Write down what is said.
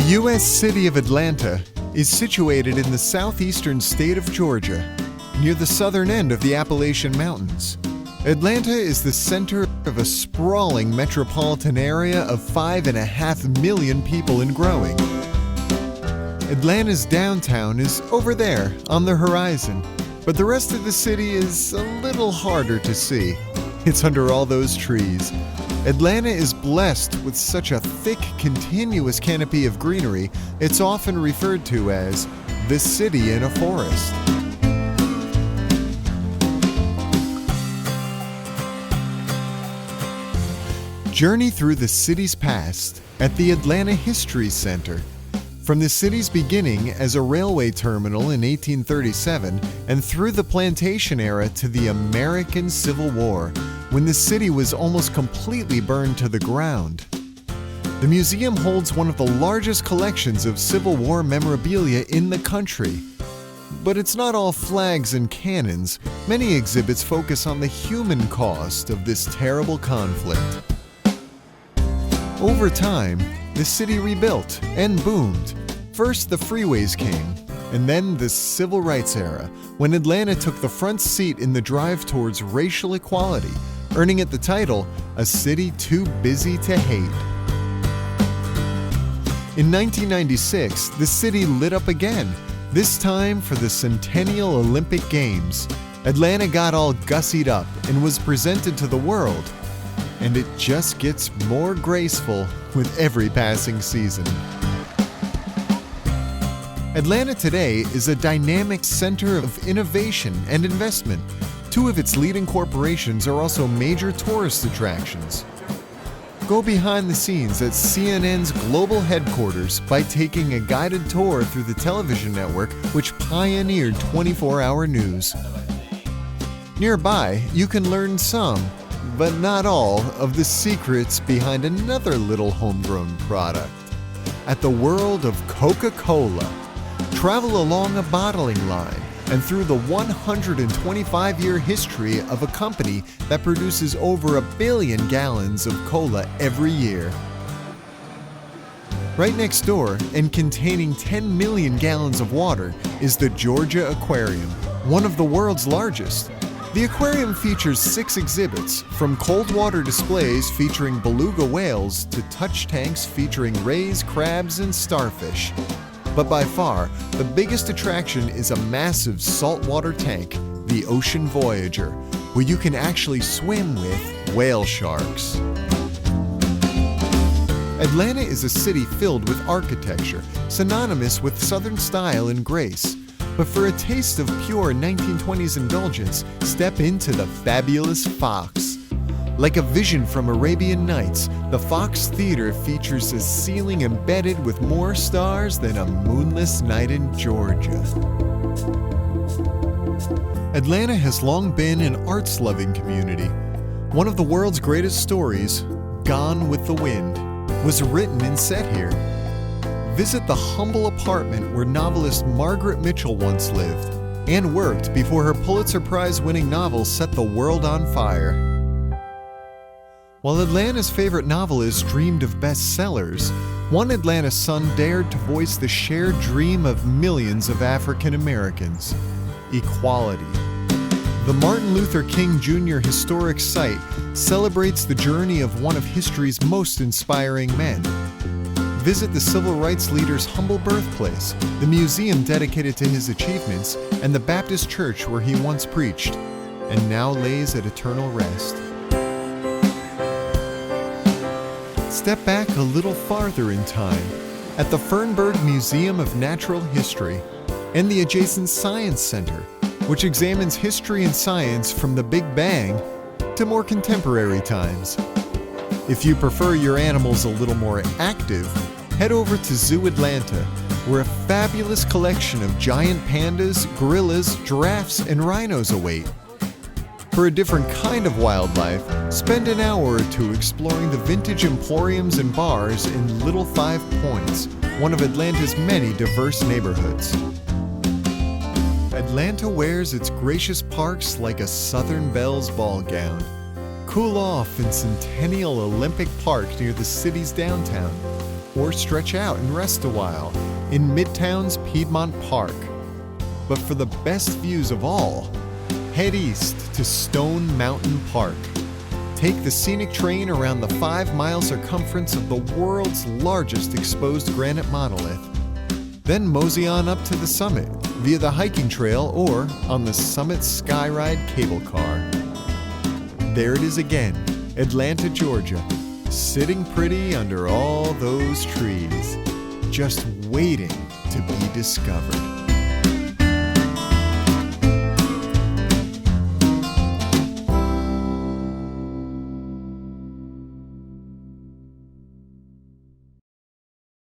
U.S. city of Atlanta is situated in the southeastern state of Georgia, near the southern end of the Appalachian Mountains. Atlanta is the center of a sprawling metropolitan area of 5.5 million people and growing. Atlanta's downtown is over there on the horizon, but the rest of the city is a little harder to see. It's under all those trees. Atlanta is blessed with such a thick, continuous canopy of greenery, it's often referred to as the city in a forest. Journey through the city's past at the Atlanta History Center. From the city's beginning as a railway terminal in 1837 and through the plantation era to the American Civil War, when the city was almost completely burned to the ground. The museum holds one of the largest collections of Civil War memorabilia in the country. But it's not all flags and cannons. Many exhibits focus on the human cost of this terrible conflict. Over time, the city rebuilt and boomed. First, the freeways came, and then the Civil Rights era, when Atlanta took the front seat in the drive towards racial equality, earning it the title, A City Too Busy to Hate. In 1996, the city lit up again, this time for the Centennial Olympic Games. Atlanta got all gussied up and was presented to the world. And it just gets more graceful with every passing season. Atlanta today is a dynamic center of innovation and investment. Two of its leading corporations are also major tourist attractions. Go behind the scenes at CNN's global headquarters by taking a guided tour through the television network which pioneered 24-hour news. Nearby, you can learn some, but not all, of the secrets behind another little homegrown product. At the world of Coca-Cola, travel along a bottling line and through the 125-year history of a company that produces over 1 billion gallons of cola every year. Right next door, and containing 10 million gallons of water, is the Georgia Aquarium, one of the world's largest. The aquarium features 6 exhibits, from cold water displays featuring beluga whales to touch tanks featuring rays, crabs, and starfish. But by far, the biggest attraction is a massive saltwater tank, the Ocean Voyager, where you can actually swim with whale sharks. Atlanta is a city filled with architecture, synonymous with Southern style and grace. But for a taste of pure 1920s indulgence, step into the fabulous Fox. Like a vision from Arabian Nights, the Fox Theater features a ceiling embedded with more stars than a moonless night in Georgia. Atlanta has long been an arts-loving community. One of the world's greatest stories, Gone with the Wind, was written and set here. Visit the humble apartment where novelist Margaret Mitchell once lived and worked before her Pulitzer Prize-winning novel set the world on fire. While Atlanta's favorite novelists dreamed of bestsellers, one Atlanta son dared to voice the shared dream of millions of African Americans: equality. The Martin Luther King Jr. Historic Site celebrates the journey of one of history's most inspiring men. Visit the civil rights leader's humble birthplace, the museum dedicated to his achievements, and the Baptist church where he once preached, and now lays at eternal rest. Step back a little farther in time, at the Fernberg Museum of Natural History, and the adjacent Science Center, which examines history and science from the Big Bang to more contemporary times. If you prefer your animals a little more active, head over to Zoo Atlanta, where a fabulous collection of giant pandas, gorillas, giraffes, and rhinos await. For a different kind of wildlife, spend an hour or two exploring the vintage emporiums and bars in Little Five Points, one of Atlanta's many diverse neighborhoods. Atlanta wears its gracious parks like a Southern Belle's ball gown. Cool off in Centennial Olympic Park near the city's downtown. or stretch out and rest a while in Midtown's Piedmont Park. But for the best views of all, head east to Stone Mountain Park. Take the scenic train around the 5-mile circumference of the world's largest exposed granite monolith. Then mosey on up to the summit via the hiking trail or on the Summit Skyride cable car. There it is again, Atlanta, Georgia, sitting pretty under all those trees, just waiting to be discovered.